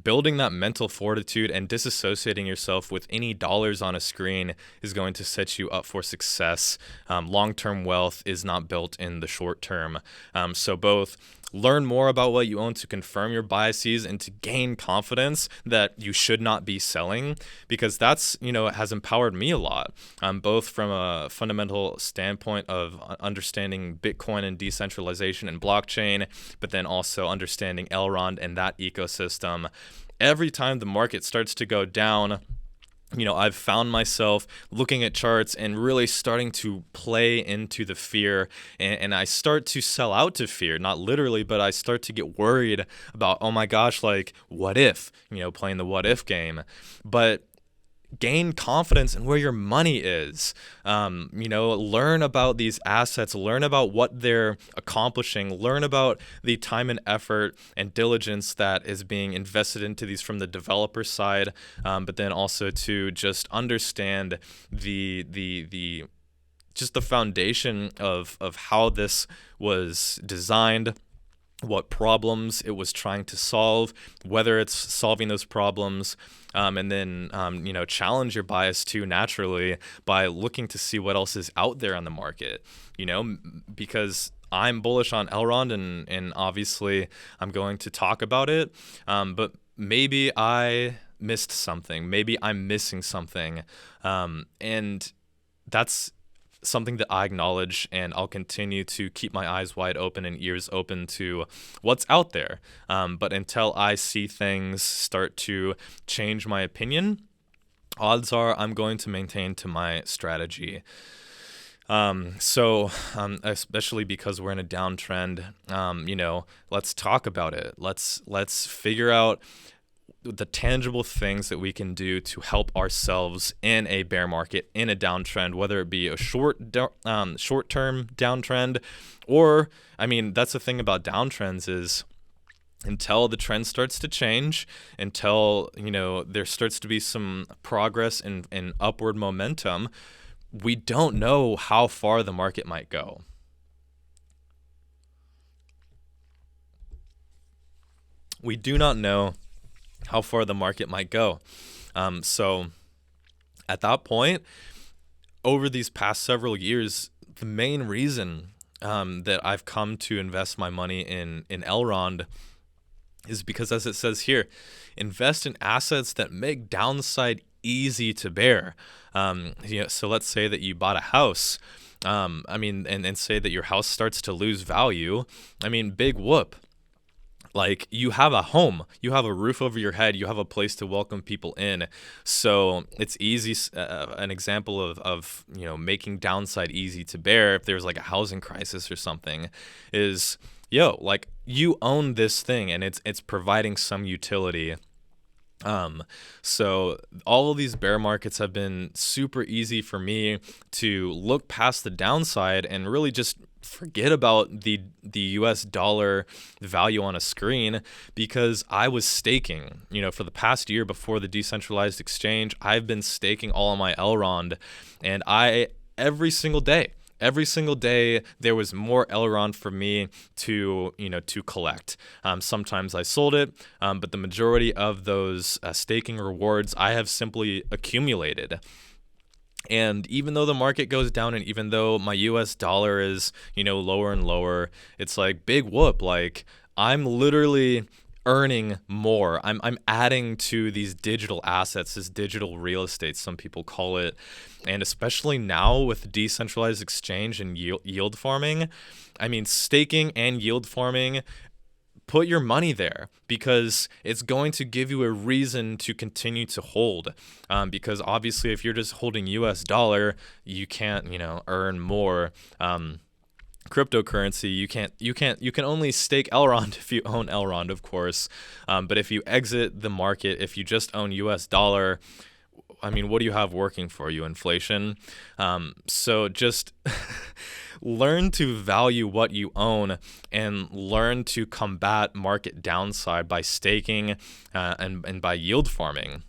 Building that mental fortitude and disassociating yourself with any dollars on a screen is going to set you up for success. Long-term wealth is not built in the short term. So both learn more about what you own to confirm your biases and to gain confidence that you should not be selling, because that's, has empowered me a lot, both from a fundamental standpoint of understanding Bitcoin and decentralization and blockchain, but then also understanding Elrond and that ecosystem. Every time the market starts to go down, I've found myself looking at charts and really starting to play into the fear, and I start to sell out to fear, not literally, but I start to get worried about, oh my gosh, like, what if, playing the what if game. But gain confidence in where your money is. Learn about these assets, learn about what they're accomplishing, learn about the time and effort and diligence that is being invested into these from the developer side, but then also to just understand the foundation of how this was designed, what problems it was trying to solve, whether it's solving those problems, and then, challenge your bias too naturally by looking to see what else is out there on the market, because I'm bullish on Elrond, and obviously I'm going to talk about it, but maybe I missed something, maybe I'm missing something, and that's something that I acknowledge, and I'll continue to keep my eyes wide open and ears open to what's out there. But until I see things start to change my opinion, odds are I'm going to maintain to my strategy. Especially because we're in a downtrend, let's talk about it. Let's figure out the tangible things that we can do to help ourselves in a bear market, in a downtrend, whether it be a short-term downtrend, or, that's the thing about downtrends is, until the trend starts to change, until, there starts to be some progress in upward momentum, we don't know how far the market might go. We do not know how far the market might go. So at that point, over these past several years, the main reason that I've come to invest my money in Elrond is because, as it says here, invest in assets that make downside easy to bear. So let's say that you bought a house, and say that your house starts to lose value. Big whoop. Like, you have a home, you have a roof over your head, you have a place to welcome people in. So it's easy, an example of making downside easy to bear, if there's like a housing crisis or something, is, you own this thing and it's providing some utility. So all of these bear markets have been super easy for me to look past the downside and really just forget about the US dollar value on a screen, because I was staking, for the past year before the decentralized exchange. I've been staking all of my Elrond, and every single day there was more Elrond for me to collect. Sometimes I sold it, but the majority of those staking rewards I have simply accumulated. And even though the market goes down, and even though my US dollar is, lower and lower, it's like, big whoop. Like, I'm literally earning more. I'm adding to these digital assets, this digital real estate, some people call it. And especially now with decentralized exchange and yield farming, I mean, staking and yield farming, put your money there, because it's going to give you a reason to continue to hold. Because obviously, if you're just holding US dollar, you can't, earn more. Cryptocurrency, you can only stake Elrond if you own Elrond, of course. But if you exit the market, if you just own US dollar, I mean, what do you have working for you? Inflation. So just learn to value what you own, and learn to combat market downside by staking and by yield farming.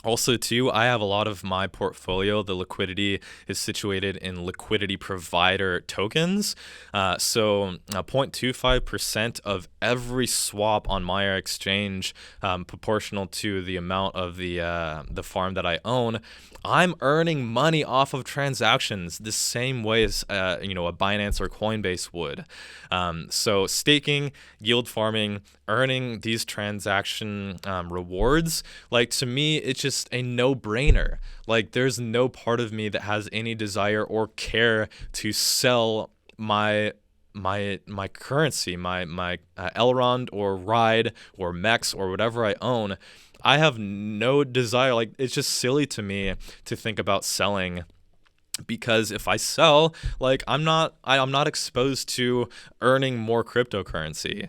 Also, too, I have a lot of my portfolio, the liquidity is situated in liquidity provider tokens. So 0.25% of every swap on my exchange, proportional to the amount of the farm that I own, I'm earning money off of transactions the same way as a Binance or Coinbase would. So staking, yield farming, earning these transaction rewards, like, to me, it's just a no-brainer. Like, there's no part of me that has any desire or care to sell my currency, my Elrond or Ride or Mex or whatever I own. I have no desire. Like, it's just silly to me to think about selling, because if I sell, like, I'm not exposed to earning more cryptocurrency.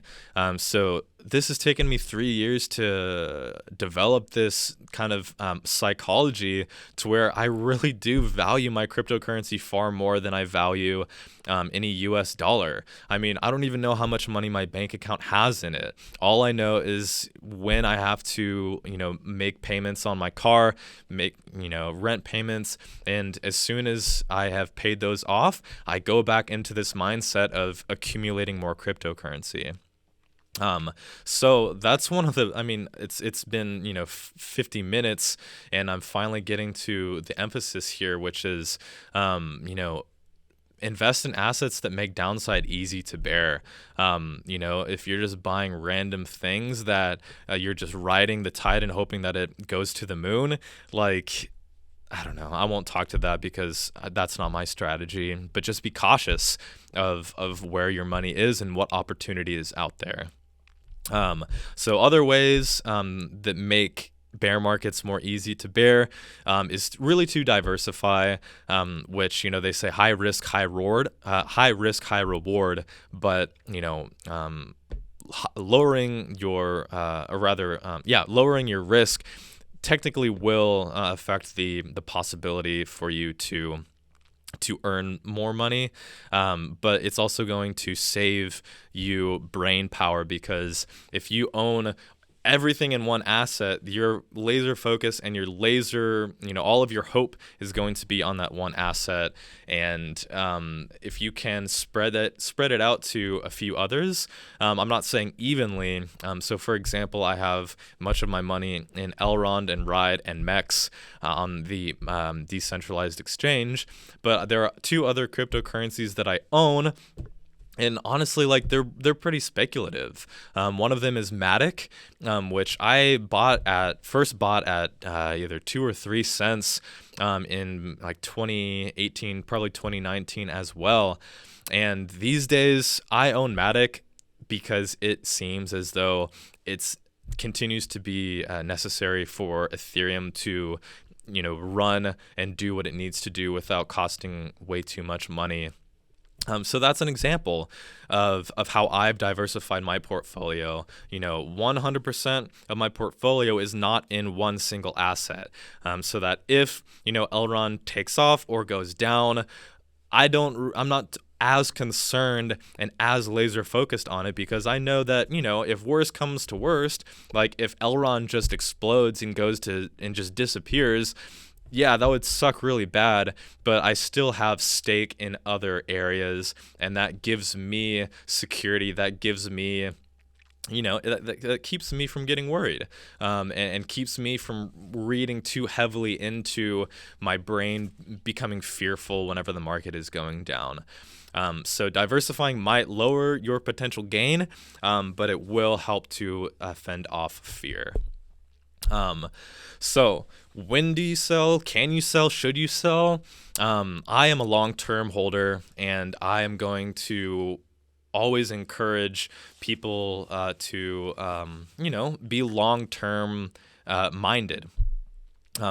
So this has taken me 3 years to develop this kind of psychology to where I really do value my cryptocurrency far more than I value any US dollar. I mean, I don't even know how much money my bank account has in it. All I know is when I have to, make payments on my car, make, rent payments, and as soon as I have paid those off, I go back into this mindset of accumulating more cryptocurrency. So that's one of the, I mean, it's been, 50 minutes, and I'm finally getting to the emphasis here, which is, invest in assets that make downside easy to bear. If you're just buying random things that you're just riding the tide and hoping that it goes to the moon, like, I don't know. I won't talk to that, because that's not my strategy. But just be cautious of where your money is and what opportunity is out there. So other ways that make bear markets more easy to bear is really to diversify, which, they say high risk, high reward, but, lowering your, lowering your risk technically will affect the possibility for you to earn more money, but it's also going to save you brain power, because if you own everything in one asset, your laser focus and your laser, all of your hope is going to be on that one asset. And if you can spread it out to a few others, I'm not saying evenly. So for example, I have much of my money in Elrond and Ride and Mex on the decentralized exchange, but there are 2 other cryptocurrencies that I own. And honestly, like, they're pretty speculative. One of them is Matic, which I first bought at either 2 or 3 cents in like 2018, probably 2019 as well. And these days, I own Matic because it seems as though it continues to be necessary for Ethereum to, run and do what it needs to do without costing way too much money. So that's an example of how I've diversified my portfolio. 100% of my portfolio is not in one single asset. So that if, Elrond takes off or goes down, I'm not as concerned and as laser focused on it, because I know that, if worst comes to worst, like if Elrond just explodes and just disappears, yeah, that would suck really bad, but I still have stake in other areas, and that gives me security. That gives me, that keeps me from getting worried, and keeps me from reading too heavily into my brain becoming fearful whenever the market is going down. So diversifying might lower your potential gain, but it will help to fend off fear. So when do you sell? Can you sell? Should you sell? I am a long-term holder, and I am going to always encourage people to be long-term minded.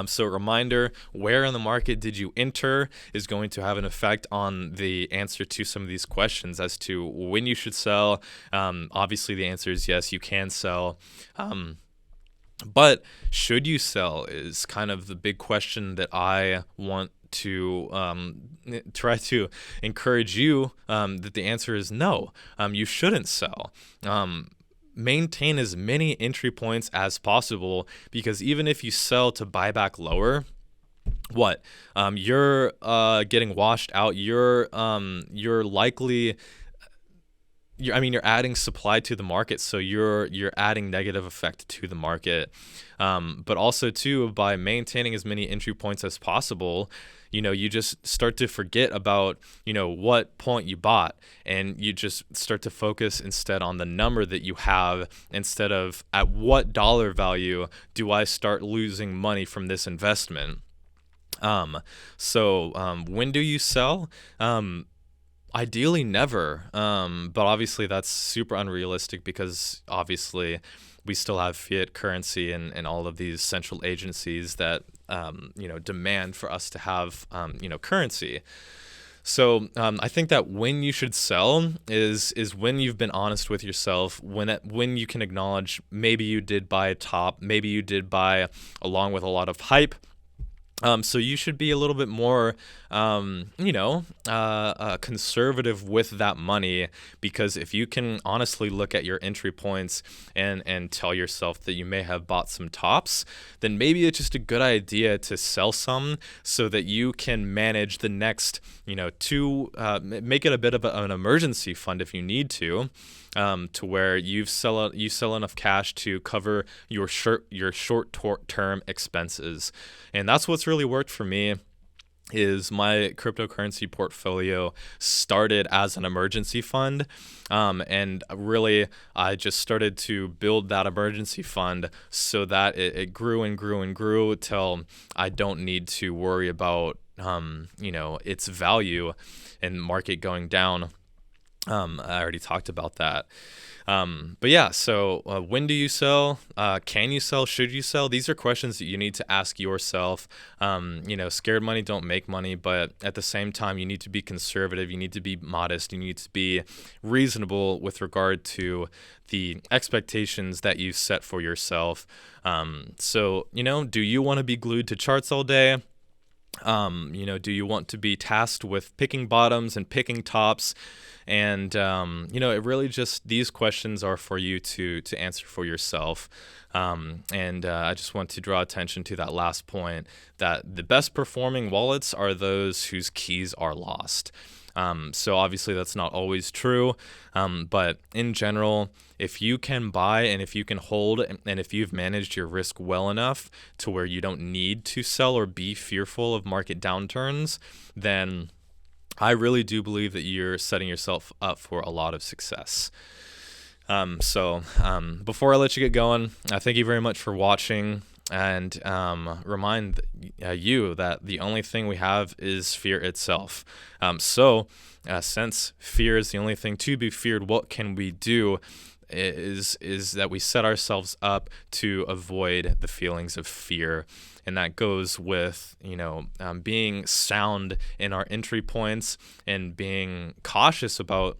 So a reminder, where in the market did you enter is going to have an effect on the answer to some of these questions as to when you should sell. Obviously, the answer is yes, you can sell. But should you sell is kind of the big question that I want to try to encourage you that the answer is no. You shouldn't sell. Maintain as many entry points as possible, because even if you sell to buy back lower, you're getting washed out. You're likely. You're adding supply to the market, so you're adding negative effect to the market. But also too, by maintaining as many entry points as possible, you just start to forget about, what point you bought, and you just start to focus instead on the number that you have, instead of at what dollar value do I start losing money from this investment. So when do you sell? Ideally never, but obviously that's super unrealistic, because obviously we still have fiat currency and all of these central agencies that demand for us to have currency. So I think that when you should sell is when you've been honest with yourself, when you can acknowledge maybe you did buy a top, maybe you did buy along with a lot of hype. So you should be a little bit more, conservative with that money, because if you can honestly look at your entry points and tell yourself that you may have bought some tops, then maybe it's just a good idea to sell some so that you can manage the next, make it a bit of an emergency fund if you need to where you sell enough cash to cover your short-term expenses. And that's what's really worked for me. Is my cryptocurrency portfolio started as an emergency fund, and really I just started to build that emergency fund so that it grew and grew and grew till I don't need to worry about its value and market going down. I already talked about that. But yeah, so when do you sell? Can you sell? Should you sell? These are questions that you need to ask yourself. Scared money don't make money, but at the same time, you need to be conservative. You need to be modest. You need to be reasonable with regard to the expectations that you set for yourself. So, do you want to be glued to charts all day? Do you want to be tasked with picking bottoms and picking tops? And, it really just, these questions are for you to answer for yourself. I just want to draw attention to that last point, that the best performing wallets are those whose keys are lost. So obviously that's not always true, but in general, if you can buy and if you can hold and if you've managed your risk well enough to where you don't need to sell or be fearful of market downturns, then I really do believe that you're setting yourself up for a lot of success. So before I let you get going, thank you very much for watching. And remind you that the only thing we have is fear itself. So since fear is the only thing to be feared, what can we do is that we set ourselves up to avoid the feelings of fear. And that goes with, being sound in our entry points and being cautious about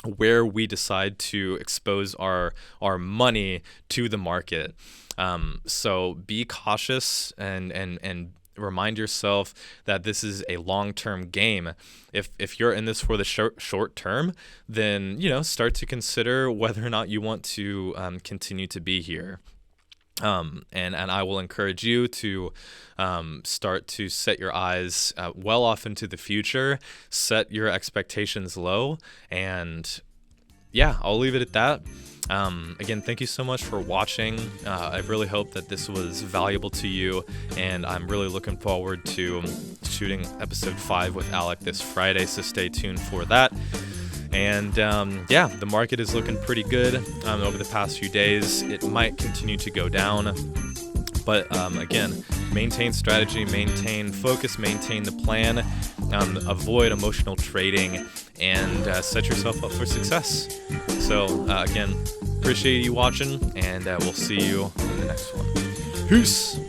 where we decide to expose our money to the market. So be cautious and remind yourself that this is a long-term game. If you're in this for the short term, then, start to consider whether or not you want to continue to be here. And I will encourage you to start to set your eyes well off into the future, set your expectations low, and I'll leave it at that. Again, thank you so much for watching. I really hope that this was valuable to you, and I'm really looking forward to shooting episode 5 with Alec this Friday, so stay tuned for that. And the market is looking pretty good over the past few days. It might continue to go down, but again, maintain strategy, maintain focus, maintain the plan, avoid emotional trading, and set yourself up for success. So again, appreciate you watching, and we'll see you in the next one. Peace!